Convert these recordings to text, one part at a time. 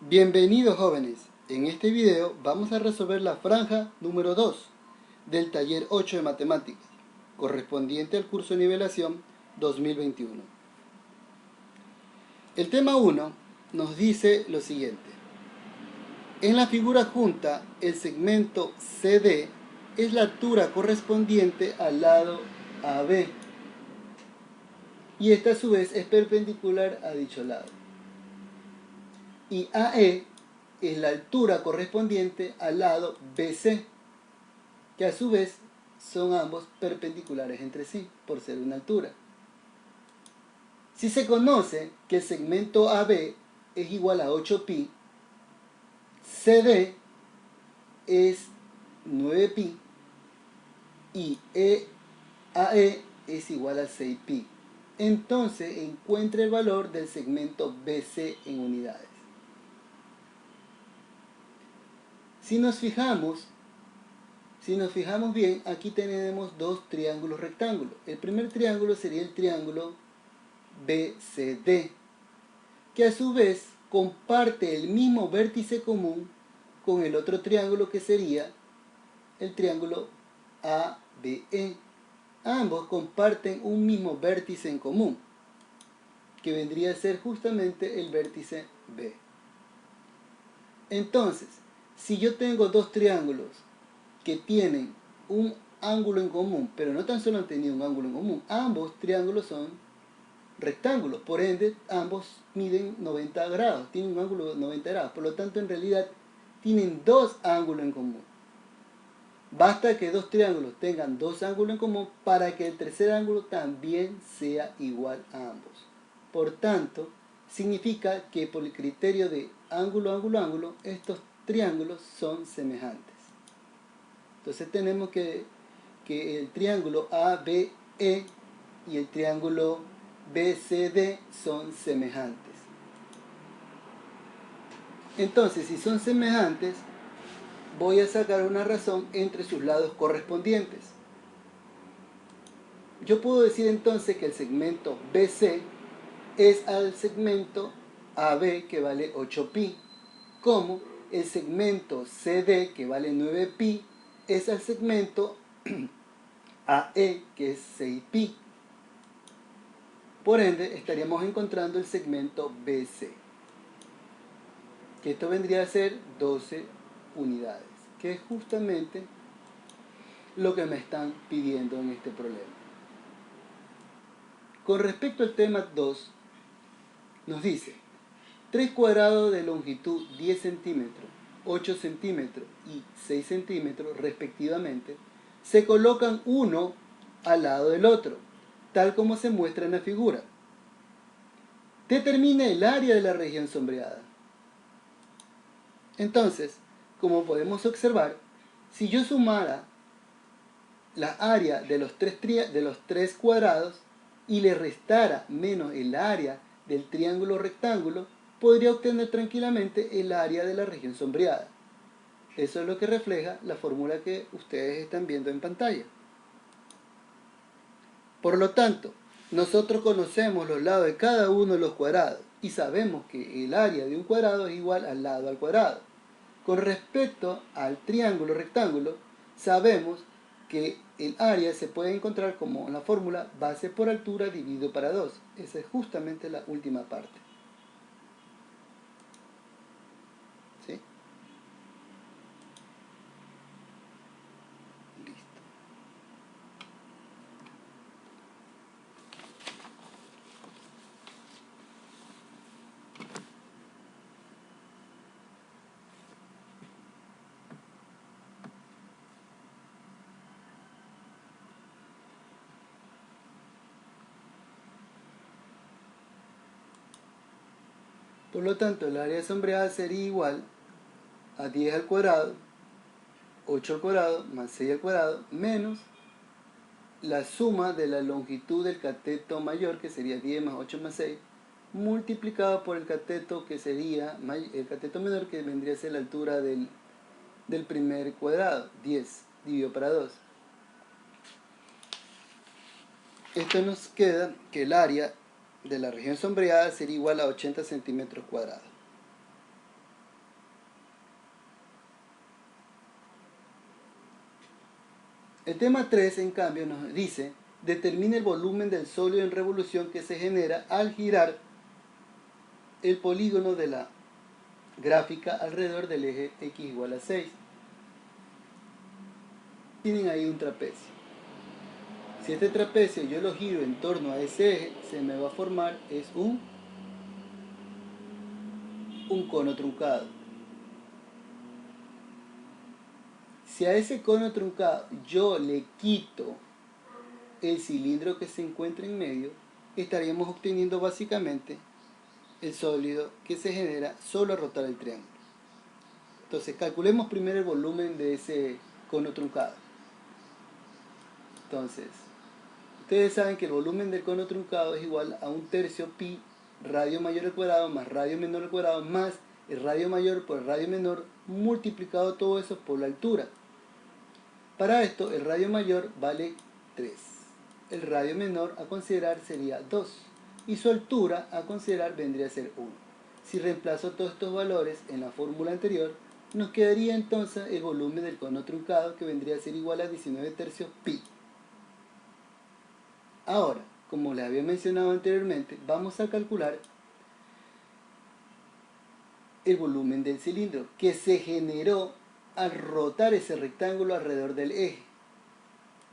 Bienvenidos jóvenes, en este video vamos a resolver la franja número 2 del taller 8 de matemáticas, correspondiente al curso de nivelación 2021. El tema 1 nos dice lo siguiente. En la figura junta, el segmento CD es la altura correspondiente al lado AB y esta a su vez es perpendicular a dicho lado. Y AE es la altura correspondiente al lado BC, que a su vez son ambos perpendiculares entre sí, por ser una altura. Si se conoce que el segmento AB es igual a 8pi, CD es 9pi y AE es igual a 6pi. Entonces encuentre el valor del segmento BC en unidades. Si nos fijamos bien, aquí tenemos dos triángulos rectángulos. El primer triángulo sería el triángulo BCD, que a su vez comparte el mismo vértice común con el otro triángulo que sería el triángulo ABE. Ambos comparten un mismo vértice en común, que vendría a ser justamente el vértice B. Entonces, si yo tengo dos triángulos que tienen un ángulo en común, pero no tan solo han tenido un ángulo en común, ambos triángulos son rectángulos, por ende ambos miden 90 grados, tienen un ángulo de 90 grados, por lo tanto en realidad tienen dos ángulos en común. Basta que dos triángulos tengan dos ángulos en común para que el tercer ángulo también sea igual a ambos. Por tanto, significa que por el criterio de ángulo, ángulo, ángulo, estos triángulos son semejantes. Entonces tenemos que el triángulo ABE y el triángulo BCD son semejantes. Entonces, si son semejantes, voy a sacar una razón entre sus lados correspondientes. Yo puedo decir entonces que el segmento BC es al segmento AB, que vale 8pi, como el segmento CD, que vale 9pi, es al segmento AE, que es 6pi. Por ende, estaríamos encontrando el segmento BC, que esto vendría a ser 12 unidades, que es justamente lo que me están pidiendo en este problema. Con respecto al tema 2, nos dice 3 cuadrados de longitud 10 centímetros, 8 centímetros y 6 centímetros respectivamente se colocan uno al lado del otro, tal como se muestra en la figura. Determina el área de la región sombreada. Entonces, como podemos observar, si yo sumara la área de los tres cuadrados y le restara menos el área del triángulo rectángulo, podría obtener tranquilamente el área de la región sombreada. Eso es lo que refleja la fórmula que ustedes están viendo en pantalla. Por lo tanto, nosotros conocemos los lados de cada uno de los cuadrados y sabemos que el área de un cuadrado es igual al lado al cuadrado. Con respecto al triángulo rectángulo, sabemos que el área se puede encontrar como la fórmula base por altura dividido para 2. Esa es justamente la última parte. ¿Sí? Listo. Por lo tanto, el área sombreada sería igual a 10 al cuadrado, 8 al cuadrado, más 6 al cuadrado, menos la suma de la longitud del cateto mayor, que sería 10 más 8 más 6, multiplicado por el cateto que sería el cateto menor, que vendría a ser la altura del primer cuadrado, 10 dividido para 2. Esto nos queda que el área de la región sombreada sería igual a 80 centímetros cuadrados. El tema 3, en cambio, nos dice, determina el volumen del sólido en revolución que se genera al girar el polígono de la gráfica alrededor del eje x igual a 6. Tienen ahí un trapecio. Si este trapecio yo lo giro en torno a ese eje, se me va a formar es un cono truncado. Si a ese cono truncado yo le quito el cilindro que se encuentra en medio, estaríamos obteniendo básicamente el sólido que se genera solo al rotar el triángulo. Entonces calculemos primero el volumen de ese cono truncado. Entonces, ustedes saben que el volumen del cono truncado es igual a 1/3 pi radio mayor al cuadrado más radio menor al cuadrado más el radio mayor por el radio menor multiplicado todo eso por la altura. Para esto el radio mayor vale 3. El radio menor a considerar sería 2. Y su altura a considerar vendría a ser 1. Si reemplazo todos estos valores en la fórmula anterior, nos quedaría entonces el volumen del cono truncado, que vendría a ser igual a 19/3 pi. Ahora, como les había mencionado anteriormente, vamos a calcular el volumen del cilindro que se generó al rotar ese rectángulo alrededor del eje.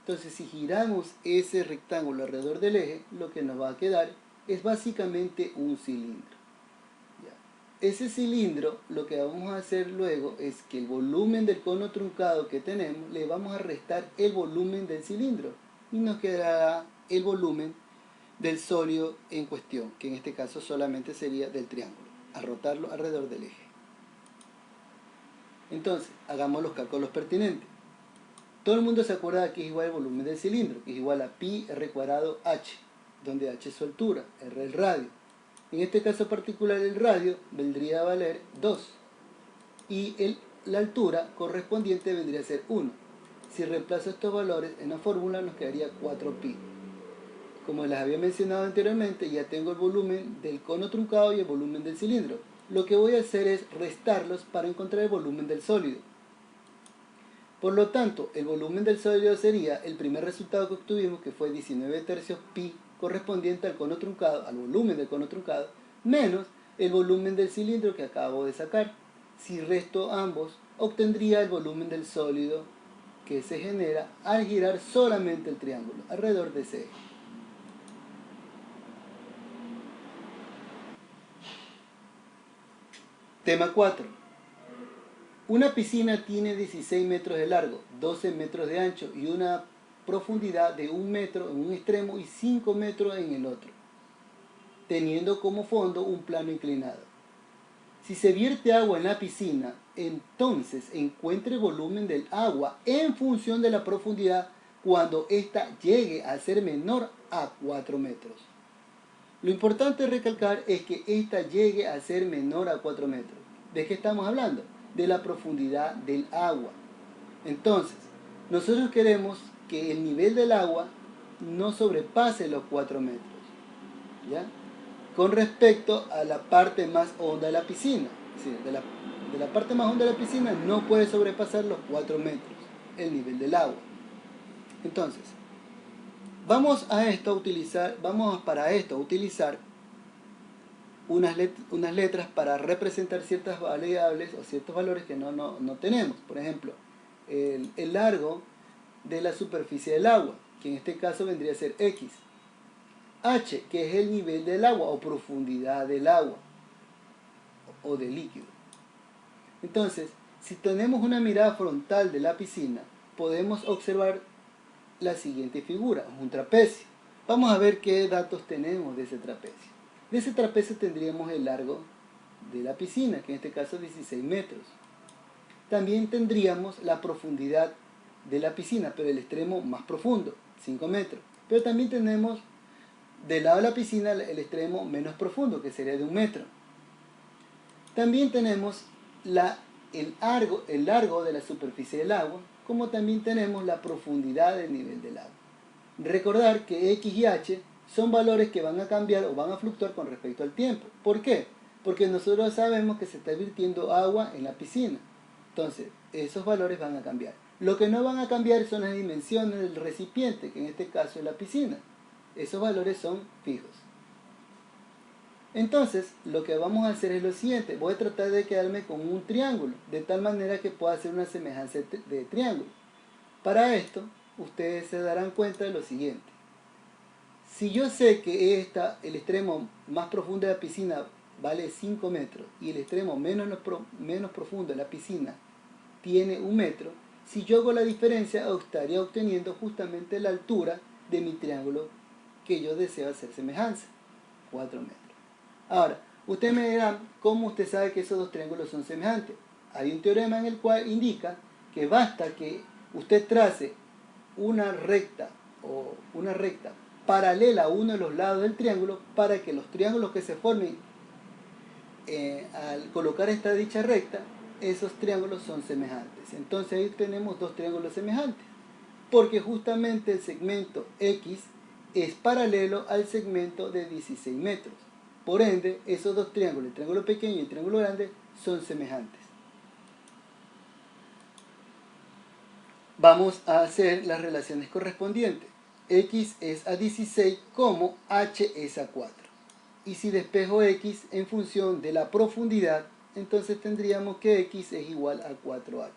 Entonces, si giramos ese rectángulo alrededor del eje, lo que nos va a quedar es básicamente un cilindro. ¿Ya? Ese cilindro, lo que vamos a hacer luego es que el volumen del cono truncado que tenemos, le vamos a restar el volumen del cilindro y nos quedará el volumen del sólido en cuestión, que en este caso solamente sería del triángulo, a rotarlo alrededor del eje. Entonces, hagamos los cálculos pertinentes. Todo el mundo se acuerda de que es igual al volumen del cilindro, que es igual a pi r cuadrado h, donde h es su altura, r el radio. En este caso particular el radio vendría a valer 2 y la altura correspondiente vendría a ser 1. Si reemplazo estos valores en la fórmula nos quedaría 4pi. Como les había mencionado anteriormente, ya tengo el volumen del cono truncado y el volumen del cilindro. Lo que voy a hacer es restarlos para encontrar el volumen del sólido. Por lo tanto, el volumen del sólido sería el primer resultado que obtuvimos, que fue 19/3 pi, correspondiente al cono truncado, al volumen del cono truncado, menos el volumen del cilindro que acabo de sacar. Si resto ambos, obtendría el volumen del sólido que se genera al girar solamente el triángulo alrededor de ese eje. Tema 4. Una piscina tiene 16 metros de largo, 12 metros de ancho y una profundidad de 1 metro en un extremo y 5 metros en el otro, teniendo como fondo un plano inclinado. Si se vierte agua en la piscina, entonces encuentre el volumen del agua en función de la profundidad cuando ésta llegue a ser menor a 4 metros. Lo importante recalcar es que ésta llegue a ser menor a 4 metros. ¿De qué estamos hablando? De la profundidad del agua. Entonces, nosotros queremos que el nivel del agua no sobrepase los 4 metros, ¿ya? Con respecto a la parte más honda de la piscina. ¿Sí? De la parte más honda de la piscina no puede sobrepasar los 4 metros el nivel del agua. Entonces, vamos para esto a utilizar unas letras para representar ciertas variables o ciertos valores que no tenemos. Por ejemplo, el largo de la superficie del agua, que en este caso vendría a ser x. H, que es el nivel del agua o profundidad del agua o del líquido. Entonces, si tenemos una mirada frontal de la piscina, podemos observar la siguiente figura, un trapecio. Vamos a ver qué datos tenemos de ese trapecio. De ese trapecio tendríamos el largo de la piscina, que en este caso es 16 metros. También tendríamos la profundidad de la piscina, pero el extremo más profundo, 5 metros. Pero también tenemos del lado de la piscina el extremo menos profundo, que sería de 1 metro. También tenemos el largo de la superficie del agua, como también tenemos la profundidad del nivel del agua. Recordar que x y h son valores que van a cambiar o van a fluctuar con respecto al tiempo. ¿Por qué? Porque nosotros sabemos que se está virtiendo agua en la piscina. Entonces, esos valores van a cambiar. Lo que no van a cambiar son las dimensiones del recipiente, que en este caso es la piscina. Esos valores son fijos. Entonces, lo que vamos a hacer es lo siguiente. Voy a tratar de quedarme con un triángulo, de tal manera que pueda hacer una semejanza de triángulo. Para esto, ustedes se darán cuenta de lo siguiente. Si yo sé que el extremo más profundo de la piscina vale 5 metros y el extremo menos profundo de la piscina tiene 1 metro, si yo hago la diferencia, estaría obteniendo justamente la altura de mi triángulo que yo deseo hacer semejanza, 4 metros. Ahora, ustedes me dirán, ¿cómo usted sabe que esos dos triángulos son semejantes? Hay un teorema en el cual indica que basta que usted trace una recta paralela a uno de los lados del triángulo para que los triángulos que se formen al colocar esta dicha recta, esos triángulos son semejantes. Entonces ahí tenemos dos triángulos semejantes, porque justamente el segmento X es paralelo al segmento de 16 metros. Por ende, esos dos triángulos, el triángulo pequeño y el triángulo grande, son semejantes. Vamos a hacer las relaciones correspondientes. X es a 16 como H es a 4. Y si despejo X en función de la profundidad, entonces tendríamos que X es igual a 4H.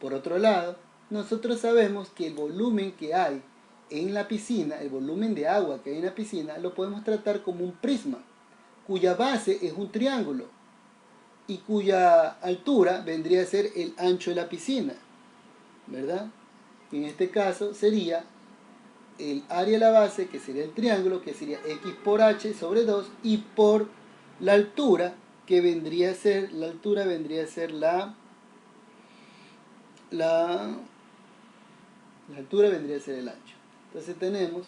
Por otro lado, nosotros sabemos que el volumen que hay en la piscina, el volumen de agua que hay en la piscina, lo podemos tratar como un prisma, cuya base es un triángulo y cuya altura vendría a ser el ancho de la piscina, ¿verdad? En este caso sería el área de la base, que sería el triángulo, que sería X por H sobre 2, y por la altura, que vendría a ser, la altura vendría a ser la altura vendría a ser el ancho. Entonces tenemos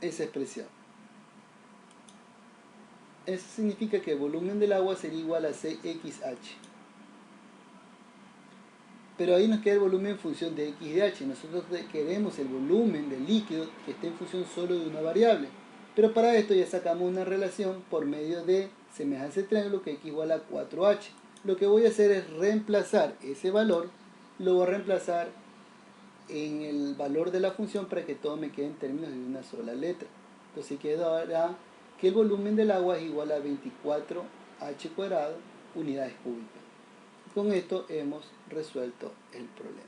esa expresión. Eso significa que el volumen del agua sería igual a CXH. Pero ahí nos queda el volumen en función de X y de H. Nosotros queremos el volumen del líquido que esté en función solo de una variable. Pero para esto ya sacamos una relación por medio de semejanza de triángulo, que X igual a 4H. Lo que voy a hacer es reemplazar ese valor, lo voy a reemplazar en el valor de la función para que todo me quede en términos de una sola letra. Entonces quedará que el volumen del agua es igual a 24H cuadrado unidades cúbicas. Con esto hemos resuelto el problema.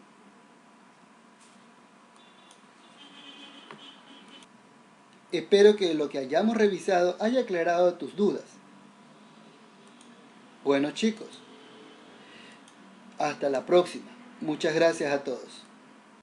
Espero que lo que hayamos revisado haya aclarado tus dudas. Bueno chicos, hasta la próxima. Muchas gracias a todos.